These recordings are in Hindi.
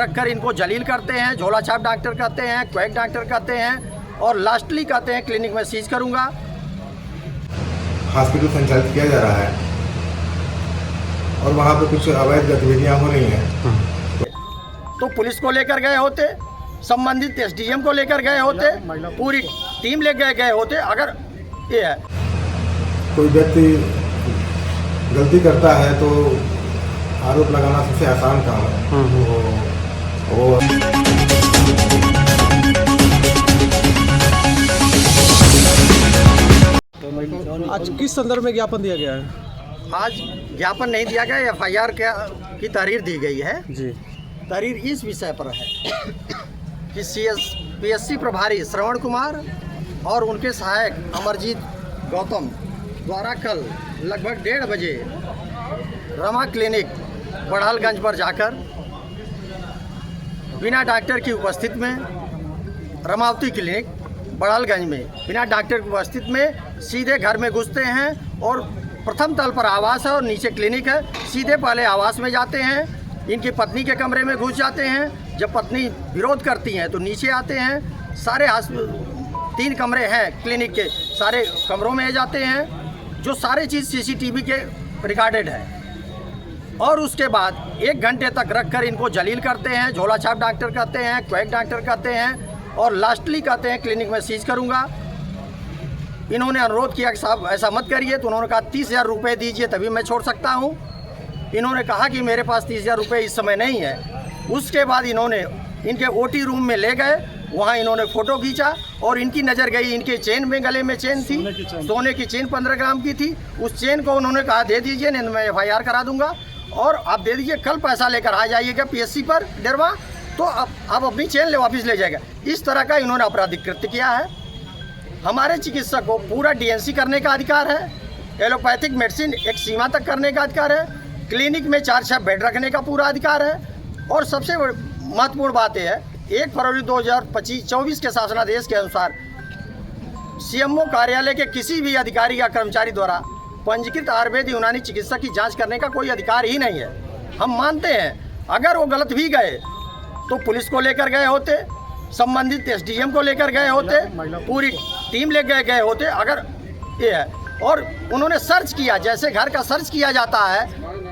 रखकर इनको जलील करते हैं, झोला छाप डॉक्टर कहते हैं, क्वैक डॉक्टर कहते हैं और लास्टली कहते हैं क्लिनिक में सीज करूंगा। हॉस्पिटल संचालित किया जा रहा है और वहाँ पे कुछ अवैध गतिविधियाँ हो रही हैं। तो पुलिस को लेकर गए होते, संबंधित एसडीएम को लेकर गए होते, पूरी टीम लेकर गए होते। अगर ये है कोई व्यक्ति गलती करता है तो आरोप लगाना सबसे आसान काम है। वो आज किस संदर्भ में ज्ञापन दिया गया है? आज ज्ञापन नहीं दिया गया, एफआईआर की तहरीर दी गई है जी। तहरीर इस विषय पर है कि पीएससी प्रभारी श्रवण कुमार और उनके सहायक अमरजीत गौतम द्वारा कल लगभग 1:30 बजे रमा क्लिनिक बढ़ालगंज पर जाकर बिना डॉक्टर की उपस्थिति में, रमावती क्लिनिक बढ़ालगंज में बिना डॉक्टर की उपस्थिति में सीधे घर में घुसते हैं और प्रथम तल पर आवास है और नीचे क्लिनिक है। सीधे पहले आवास में जाते हैं, इनकी पत्नी के कमरे में घुस जाते हैं। जब पत्नी विरोध करती हैं तो नीचे आते हैं। सारे 3 कमरे हैं क्लिनिक के, सारे कमरों में जाते हैं, जो सारी चीज़ सीसीटीवी के रिकॉर्डेड है। और उसके बाद 1 घंटे तक रखकर इनको जलील करते हैं, झोला छाप डॉक्टर कहते हैं, क्वैक डॉक्टर कहते हैं और लास्टली कहते हैं क्लिनिक में सीज करूंगा। इन्होंने अनुरोध किया कि साहब ऐसा मत करिए, तो उन्होंने कहा 30,000 रुपये दीजिए तभी मैं छोड़ सकता हूं। इन्होंने कहा कि मेरे पास 30,000 रुपये इस समय नहीं है। उसके बाद इन्होंने इनके ओटी रूम में ले गए, वहाँ इन्होंने फ़ोटो खींचा और इनकी नज़र गई इनके चेन में, गले में चेन थी, सोने की चेन 15 ग्राम की थी। उस चेन को उन्होंने कहा दे दीजिए, नहीं मैं FIR करा दूंगा और आप दे दीजिए, कल पैसा लेकर आ जाइएगा PSC पर डेरवा, तो आप अपनी चेन वापस ले जाएगा। इस तरह का इन्होंने आपराधिक कृत्य किया है। हमारे चिकित्सक को पूरा DNC करने का अधिकार है, एलोपैथिक मेडिसिन एक सीमा तक करने का अधिकार है, क्लिनिक में 4-6 बेड रखने का पूरा अधिकार है। और सबसे महत्वपूर्ण बात यह है, 1 फरवरी 2024 के शासनादेश के अनुसार CMO कार्यालय के किसी भी अधिकारी या कर्मचारी द्वारा पंजीकृत आयुर्वेद यूनानी चिकित्सक की जांच करने का कोई अधिकार ही नहीं है। हम मानते हैं अगर वो गलत भी गए तो पुलिस को लेकर गए होते, संबंधित SDM को लेकर गए होते, पूरी टीम लेकर गए होते। अगर ये है और उन्होंने सर्च किया, जैसे घर का सर्च किया जाता है,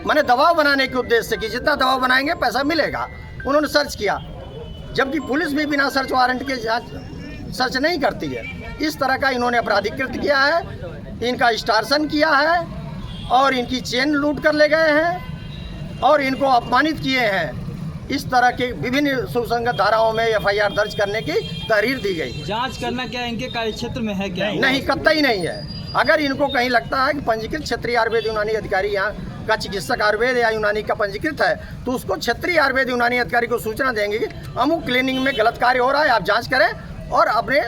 मैंने दबाव बनाने के उद्देश्य से कि जितना दबाव बनाएंगे पैसा मिलेगा, उन्होंने सर्च किया, जबकि पुलिस भी बिना सर्च वारंट के सर्च नहीं करती है। इस तरह का इन्होंने आपराधिक कृत्य किया है, इनका एक्सटॉर्शन किया है और इनकी चेन लूट कर ले गए हैं और इनको अपमानित किए हैं। इस तरह के विभिन्न सुसंगत धाराओं में FIR दर्ज करने की तहरीर दी गई। जांच करना क्या इनके कार्यक्षेत्र में है क्या? नहीं, कतई नहीं है। अगर इनको कहीं लगता है कि पंजीकृत क्षेत्रीय आयुर्वेद यूनानी अधिकारी यहाँ का चिकित्सक आयुर्वेद या यूनानी का पंजीकृत है, तो उसको क्षेत्रीय आयुर्वेद यूनानी अधिकारी को सूचना देंगे कि अमुक क्लिनिक में गलत कार्य हो रहा है, आप जांच करें और अपने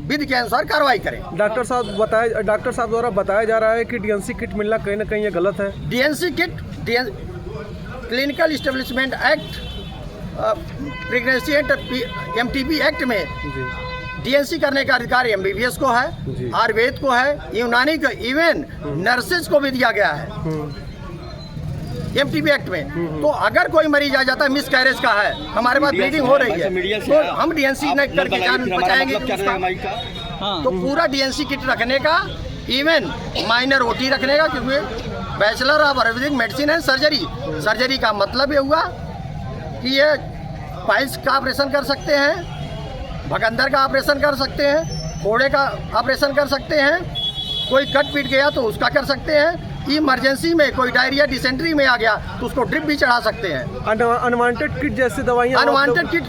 विधि के अनुसार कार्रवाई करें। डॉक्टर साहब द्वारा बताया जा रहा है कि DNC किट मिलना कहीं ना कहीं ये गलत है। DNC kit clinical establishment act, pregnancy act, MTP act में DNC करने का अधिकार MBBS को है, आयुर्वेद को है, यूनानी को, इवन नर्सेज को भी दिया गया है MTP एक्ट में। तो अगर कोई मरीज आ जाता है मिस कैरेज का है, हमारे पास ब्लीडिंग हो रही है, तो हम DNC नहीं करके जान बचाएंगे तो पूरा DNC किट रखने का, इवन माइनर OT रखने का, क्योंकि bachelor of Ayurvedic medicine and surgery का मतलब ये हुआ कि ये पाइल्स का ऑपरेशन कर सकते हैं, भगंदर का ऑपरेशन कर सकते हैं, फोड़े का ऑपरेशन कर सकते हैं, कोई कट पीट गया तो उसका कर सकते हैं, इमरजेंसी में कोई डायरिया डिसेंट्री में आ गया तो उसको ड्रिप भी चढ़ा सकते हैं। अनवांटेड किट जैसी दवाइयाँ, अनवांटेड किट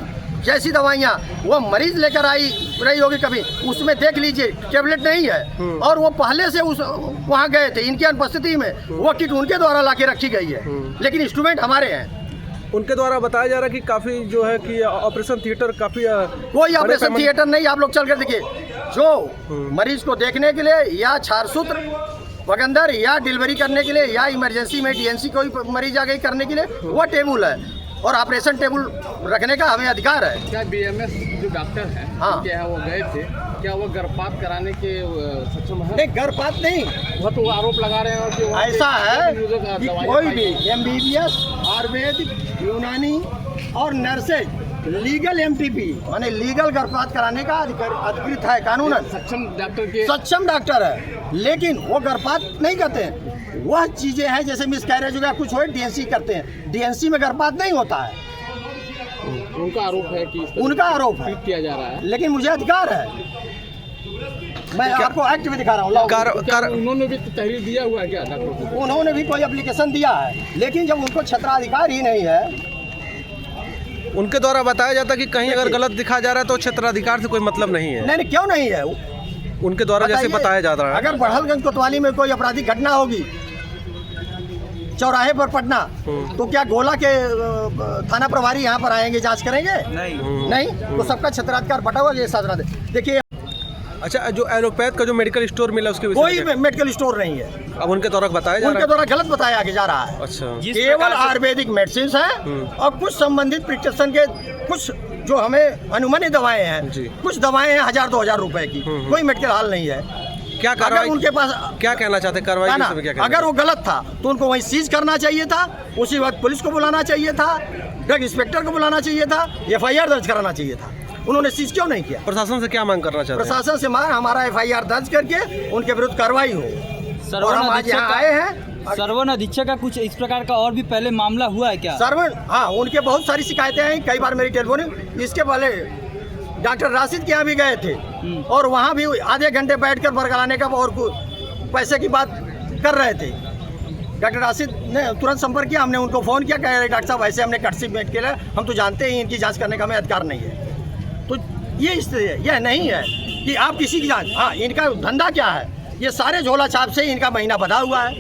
जैसी दवाइयाँ वो मरीज लेकर आई रही होगी कभी, उसमें देख लीजिए टेबलेट नहीं है और वो पहले से उस वहाँ गए थे, इनकी अनुपस्थिति में वो किट उनके द्वारा लाके रखी गई है, लेकिन इंस्ट्रूमेंट हमारे हैं। उनके द्वारा बताया जा रहा है कि काफ़ी जो है कि ऑपरेशन थिएटर काफ़ी, कोई ऑपरेशन थिएटर नहीं, आप लोग चल कर देखिए, जो मरीज को देखने के लिए या क्षारसूत्र भगंदर या डिलीवरी करने के लिए या इमरजेंसी में DNC कोई मरीज आ गई करने के लिए, वो टेबल है और ऑपरेशन टेबल रखने का हमें अधिकार है। क्या BMS जो डॉक्टर हैं, हाँ, क्या वो गए थे, क्या वो गर्भपात कराने के सक्षम है? नहीं, गर्भपात नहीं, वो तो आरोप लगा रहे हैं कि ऐसा है कि कोई भी MBBS आयुर्वेद यूनानी और नर्सेज लीगल एमटीपी माने लीगल गर्भपात कराने का अधिकृत है कानूनन, सक्षम डॉक्टर है, लेकिन वो गर्भपात नहीं करते हैं। वह चीज़ें हैं जैसे मिसकैरेज हो गया कुछ हो डीएनसी करते हैं, डीएनसी में गर्भपात नहीं होता है। उनका आरोप है कि उनका आरोप है किया जा रहा है, लेकिन मुझे अधिकार है, मैं आपको एक्ट में दिखा रहा हूँ। उन्होंने भी तहरीर दिया हुआ है क्या डॉक्टर को? उन्होंने भी कोई एप्लीकेशन दिया है, लेकिन जब उनको क्षेत्राधिकार ही नहीं है। उनके द्वारा बताया जाता है कि कहीं अगर गलत दिखा जा रहा है तो क्षेत्राधिकार से कोई मतलब नहीं है। नहीं क्यों नहीं है? उनके द्वारा जैसे बताया जा रहा है, अगर बड़हलगंज कोतवाली में कोई आपराधिक घटना होगी चौराहे पर पटना, तो क्या गोला के थाना प्रभारी यहाँ पर आएंगे जांच करेंगे? नहीं तो सबका क्षेत्राधिकार बटा हुआ ये साधना दे। देखिए अच्छा, जो एलोपैथ का जो मेडिकल स्टोर मिला उसके विषय कोई मेडिकल स्टोर नहीं है, अब उनके द्वारा बताया जा रहा उनके द्वारा गलत बताया जा रहा है। अच्छा, केवल आयुर्वेदिक मेडिसिन है और कुछ संबंधित प्रिस्क्रिप्शन के कुछ जो हमें अनुमानित दवाएं हैं, कुछ दवाएं हैं 1000-2000 रुपए की, कोई मेडिकल हाल नहीं है। क्या कार्रवाई उनके पास क्या कहना चाहते कार्रवाई में क्या कहना? अगर वो गलत था तो उनको वहीं सीज करना चाहिए था, उसी वक्त पुलिस को बुलाना चाहिए था, ड्रग इंस्पेक्टर को बुलाना चाहिए था, FIR दर्ज कराना चाहिए था। उन्होंने सीज क्यों नहीं किया? प्रशासन से क्या मांग करना चाहते हैं? प्रशासन से मांग हमारा FIR दर्ज करके उनके विरुद्ध कार्रवाई हो। और हम आज यहाँ आए हैं। सरवन अधीक्षक का कुछ इस प्रकार का और भी पहले मामला हुआ है क्या? सरवन, हाँ, उनके बहुत सारी शिकायतें हैं, कई बार मेरी टेलीफोन। इसके पहले डॉक्टर राशिद के यहाँ भी गए थे और वहाँ भी आधे घंटे बैठकर बरगलाने का और पैसे की बात कर रहे थे। डॉक्टर राशिद ने तुरंत संपर्क किया, हमने उनको फ़ोन किया, कह रहे डॉक्टर साहब ऐसे हमने कर्टशिप मेट किया, हम तो जानते ही इनकी जांच करने का हमें अधिकार नहीं है। तो ये स्थिति है, यह नहीं है कि आप किसी की जांच। हाँ, इनका धंधा क्या है? ये सारे झोला छाप से इनका महीना बधा हुआ है।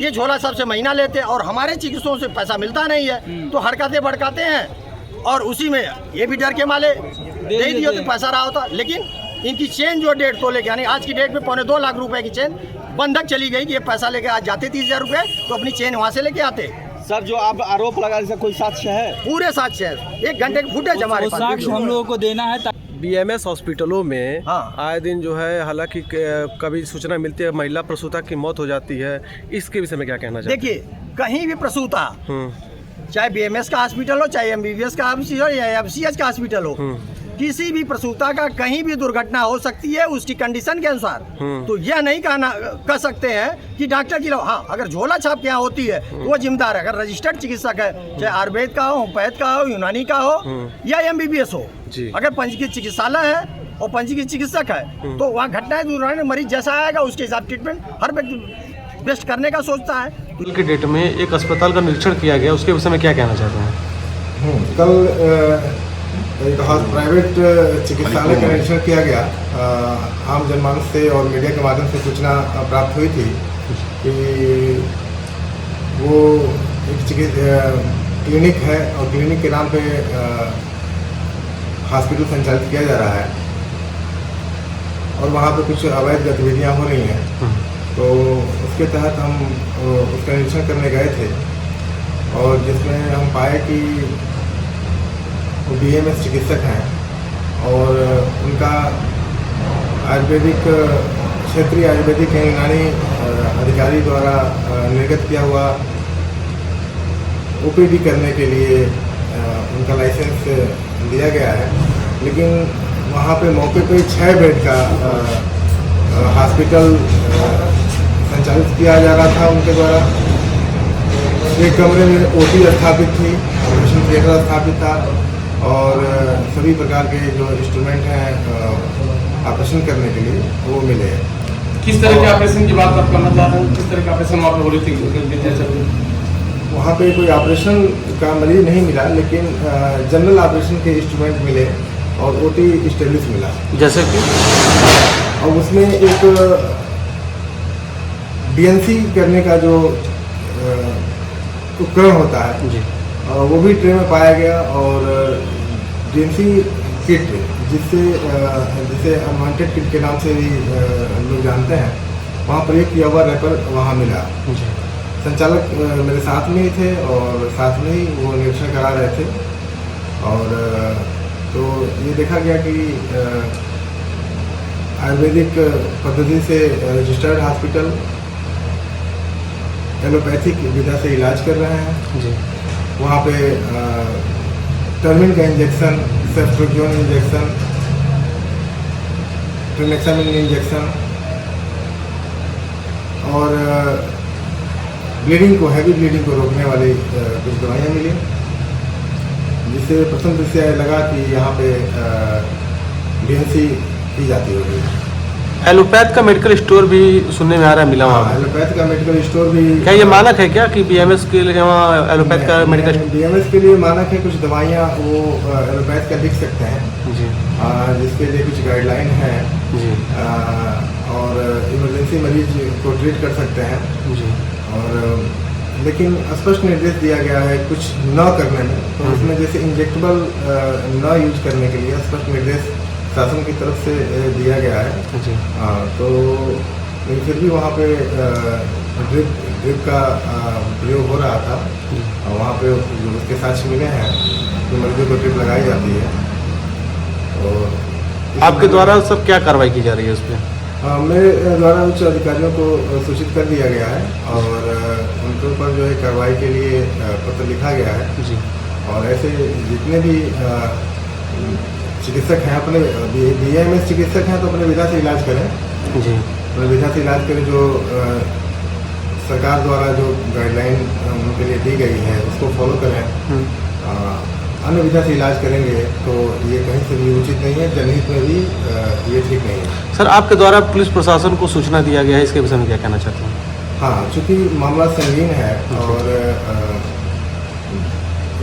ये झोला छाप से महीना लेते हैं और हमारे चिकित्सकों से पैसा मिलता नहीं है, तो हरकतें भड़काते हैं और उसी में ये भी डर के माले दे दिए तो पैसा रहा होता। लेकिन इनकी चेन जो 1.5 तोले की, यानी आज की डेट में 2.25 लाख रुपए की चेन बंधक चली गई कि ये पैसा लेके आज जाते 30,000 रुपये, तो अपनी चेन वहाँ से लेके आते। सर, जो आप आरोप लगा रहे हैं, कोई साक्ष्य है? पूरे साक्ष्य है, 1 घंटे के फुटेज हमारे पास। साक्ष्य हम लोगों को देना है। BMS हॉस्पिटलों में हाँ। आए दिन जो है, हालांकि कभी सूचना मिलती है महिला प्रसूता की मौत हो जाती है, इसके विषय में क्या कहना चाहते हैं? देखिए, कहीं भी प्रसूता, चाहे BMS का हॉस्पिटल हो, चाहे MBBS का हॉस्पिटल हो या FCH का हॉस्पिटल हो, किसी भी प्रसूता का कहीं भी दुर्घटना हो सकती है उसकी कंडीशन के अनुसार। तो यह नहीं कह सकते हैं कि डॉक्टर की हाँ, अगर झोला छाप के यहाँ होती है तो वो जिम्मेदार है। अगर रजिस्टर्ड चिकित्सक है, चाहे आयुर्वेद का हो, होम्योपैथ का हो, यूनानी का हो या MBBS हो, अगर पंजीकृत चिकित्सालय है और पंजीकृत चिकित्सक है, तो वहाँ घटनाएं दुर्घटना मरीज जैसा आएगा उसके हिसाब ट्रीटमेंट हर व्यक्ति बेस्ट करने का सोचता है। कल के डेट में एक अस्पताल का निरीक्षण किया गया, उसके विषय में क्या कहना चाहते हैं? कल एक प्राइवेट चिकित्सालय का निरीक्षण किया गया। आम जनमानस से और मीडिया के माध्यम से सूचना प्राप्त हुई थी कि वो एक क्लिनिक है और क्लिनिक के नाम पे हॉस्पिटल संचालित किया जा रहा है और वहाँ पे कुछ अवैध गतिविधियाँ हो रही हैं। तो उसके तहत हम उसका निरीक्षण करने गए थे और जिसमें हम पाए कि वो BMS चिकित्सक हैं और उनका आयुर्वेदिक क्षेत्रीय आयुर्वेदिक यूनानी अधिकारी द्वारा निर्गत किया हुआ OPD करने के लिए उनका लाइसेंस दिया गया है, लेकिन वहाँ पे मौके पे 6 बेड का हॉस्पिटल संचालित किया जा रहा था उनके द्वारा। एक कमरे में OT स्थापित थी, ऑपरेशन थिएटर स्थापित था और सभी प्रकार के जो इंस्ट्रूमेंट हैं ऑपरेशन करने के लिए वो मिले हैं। किस तरह के ऑपरेशन की बात आप करना चाह रहे हैं? किस तरह का ऑपरेशन वहाँ पे हो रही थी? वहाँ पे कोई ऑपरेशन का मरीज नहीं मिला, लेकिन जनरल ऑपरेशन के इंस्ट्रूमेंट मिले और OT स्टेबलिश मिला। जैसे कि और उसमें एक DNC करने का जो उपकरण होता है जी, वो भी ट्रे में पाया गया और DNC किट जिसे अनवांटेड किट के नाम से भी लोग जानते हैं, वहाँ पर एक किया हुआ रैपर वहाँ मिला। संचालक मेरे साथ में ही थे और साथ में ही वो निरीक्षण करा रहे थे और तो ये देखा गया कि आयुर्वेदिक पद्धति से रजिस्टर्ड हॉस्पिटल एलोपैथिक विधा से इलाज कर रहे हैं। जी, वहाँ पे टर्मिन का इंजेक्शन, सेफ्ट्रोक्योन इंजेक्शन, ट्रिनेक्सामिन इंजेक्शन और ब्लीडिंग को, हैवी ब्लीडिंग को रोकने वाली कुछ दवाइयाँ मिली, जिससे प्रथम दृष्टया लगा कि यहाँ पे BNC की जाती होगी। एलोपैथ का मेडिकल स्टोर भी सुनने में आ रहा है, मिला वहाँ। एलोपैथ का मेडिकल स्टोर भी, क्या ये मानक है क्या कि BMS के लिए वहाँ एलोपैथ का मेडिकल BMS के लिए मानक है। कुछ दवाइयाँ वो एलोपैथ का लिख सकते हैं जी जिसके लिए कुछ गाइडलाइन है जी और इमरजेंसी मरीज को ट्रीट कर सकते हैं जी और लेकिन स्पष्ट निर्देश दिया गया है कुछ न करने में। तो उसमें जैसे इंजेक्टेबल न यूज करने के लिए स्पष्ट निर्देश शासन की तरफ से दिया गया है। जी तो लेकिन फिर भी वहाँ पे ड्रिप का प्रयोग हो रहा था और वहाँ पे जो उसके साक्ष्य मिले हैं तो मरीजों को ड्रिप लगाई जाती है। तो आपके द्वारा सब क्या कार्रवाई की जा रही है उस पर? मेरे द्वारा उच्च अधिकारियों को सूचित कर दिया गया है और उनके ऊपर जो है कार्रवाई के लिए पत्र लिखा गया है। जी और ऐसे जितने भी चिकित्सक हैं, अपने BAMS चिकित्सक हैं तो अपने विधा से इलाज करें, जी अपने विधा से इलाज करें। जो सरकार द्वारा जो गाइडलाइन उनके लिए दी गई है उसको फॉलो करें। अन्य विधा से इलाज करेंगे तो ये कहीं से भी उचित नहीं है, जनहित में भी ये ठीक नहीं है। सर, आपके द्वारा पुलिस प्रशासन को सूचना दिया गया है, इसके विषय में क्या कहना चाहते हैं? हाँ, चूँकि मामला संगीन है और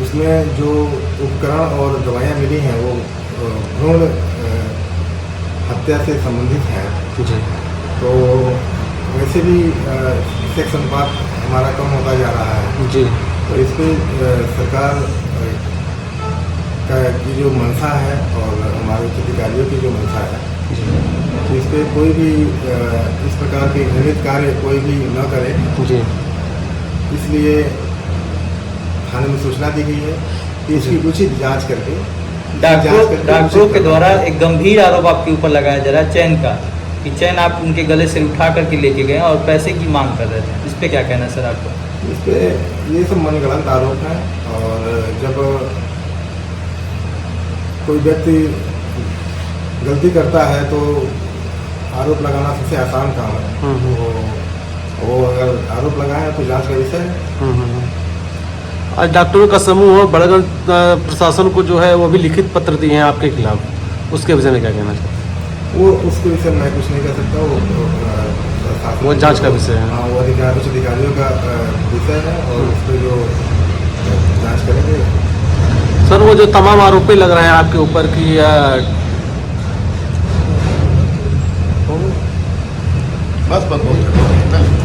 उसमें जो उपकरण और दवाइयाँ मिली हैं वो भ्रूण हत्या से संबंधित हैं। जी तो वैसे भी सेक्स अनुपात हमारा कम होता जा रहा है। जी तो इस पर सरकार की जो मंशा है और हमारे उच्च अधिकारियों की जो मंशा है, तो इस पर कोई भी इस प्रकार के घृणित कार्य कोई भी न करे, जी इसलिए थाने में सूचना दी गई है कि इसकी उचित जांच करके डॉक्टरों के द्वारा एक गंभीर आरोप आपके ऊपर लगाया जा रहा है चैन का, कि चैन आप उनके गले से उठा करके लेके गए और पैसे की मांग कर रहे थे। इस पर क्या कहना है सर आपको? इस पर ये सब मनगढ़ंत आरोप हैं और जब कोई व्यक्ति गलती करता है तो आरोप लगाना सबसे आसान काम है। वो अगर आरोप लगाए तो जांच का विषय है। आज डॉक्टरों का समूह और बड़गंज प्रशासन को जो है वो भी लिखित पत्र दिए हैं आपके खिलाफ, उसके विषय में क्या कहना चाहिए? वो उसके विषय में मैं कुछ नहीं कह सकता। वो जांच का विषय है। हाँ, वो उच्च अधिकारियों का विषय है और उस पर जो जांच करेंगे। सर, वो जो तमाम आरोपी लग रहे हैं आपके ऊपर कि बस बहुत